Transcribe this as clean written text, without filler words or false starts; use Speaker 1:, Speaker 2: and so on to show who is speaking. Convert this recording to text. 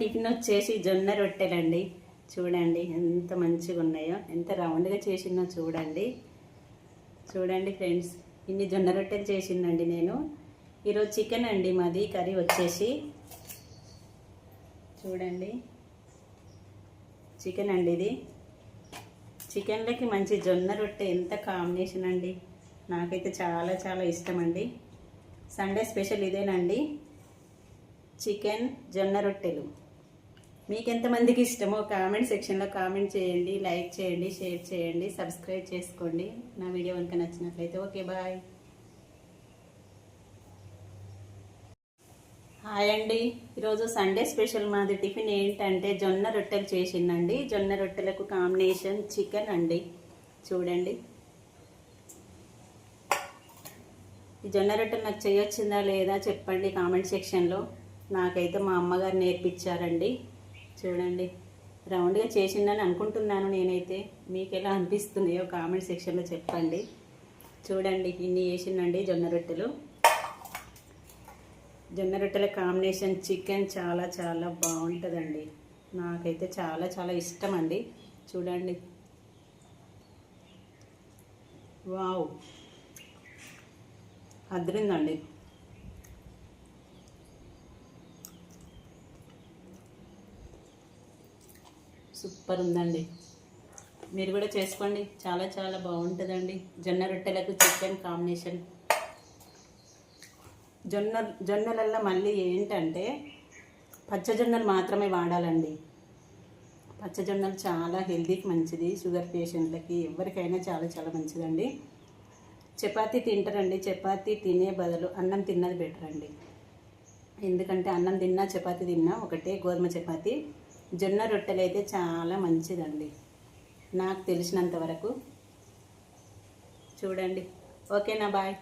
Speaker 1: Tiffin వచ్చేసి జొన్న రొట్టెలండి. చూడండి ఎంత మంచిగా ఉన్నాయో, ఎంత రౌండ్గా చేసిందో చూడండి. చూడండి ఫ్రెండ్స్, ఇన్ని జొన్న రొట్టెలు చేసిందండి నేను. ఈరోజు చికెన్ అండి మాది. కర్రీ వచ్చేసి చూడండి చికెన్ అండి. ఇది చికెన్లకి మంచి జొన్న రొట్టె ఎంత కాంబినేషన్ అండి. నాకైతే చాలా చాలా ఇష్టం అండి. సండే స్పెషల్ ఇదేనండి, చికెన్ జొన్న రొట్టెలు. మీకు ఎంతమందికి ఇష్టమో కామెంట్ సెక్షన్లో కామెంట్ చేయండి, లైక్ చేయండి, షేర్ చేయండి, సబ్స్క్రైబ్ చేసుకోండి. నా వీడియో కనుక నచ్చినట్లయితే ఓకే బాయ్. హాయ్ అండి. ఈరోజు సండే స్పెషల్ మాది టిఫిన్ ఏంటంటే జొన్న రొట్టెలు చేసిందండి. జొన్న రొట్టెలకు కాంబినేషన్ చికెన్ అండి. చూడండి, ఈ జొన్న రొట్టెలు నాకు చేయొచ్చిందా లేదా చెప్పండి కామెంట్ సెక్షన్లో. నాకైతే మా అమ్మగారు నేర్పించారండి. చూడండి, రౌండ్గా చేసిందని అనుకుంటున్నాను నేనైతే. మీకు ఎలా అనిపిస్తున్నాయో కామెంట్ సెక్షన్లో చెప్పండి. చూడండి, ఇన్ని చేసిందండి జొన్న రొట్టెలు. జొన్న రొట్టెల కాంబినేషన్ చికెన్ చాలా చాలా బాగుంటుందండి. నాకైతే చాలా చాలా ఇష్టం అండి. చూడండి, వావ్, అదిరిందండి. సూపర్ ఉందండి. మీరు కూడా చేసుకోండి, చాలా చాలా బాగుంటుందండి. జొన్న రొట్టెలకు చికెన్ కాంబినేషన్. జొన్నలల్లో మళ్ళీ ఏంటంటే పచ్చజొన్నలు మాత్రమే వాడాలండి. పచ్చజొన్నలు చాలా హెల్తీకి మంచిది. షుగర్ పేషెంట్లకి ఎవరికైనా చాలా చాలా మంచిదండి. చపాతీ తింటారండి. చపాతీ తినే బదులు అన్నం తిన్నది బెటర్ అండి. ఎందుకంటే అన్నం తిన్నా చపాతీ తిన్నా ఒకటే, గోధుమ చపాతీ. జొన్న రొట్టెలు అయితే చాలా మంచిదండి నాకు తెలిసినంత వరకు. చూడండి, ఓకేనా, బాయ్.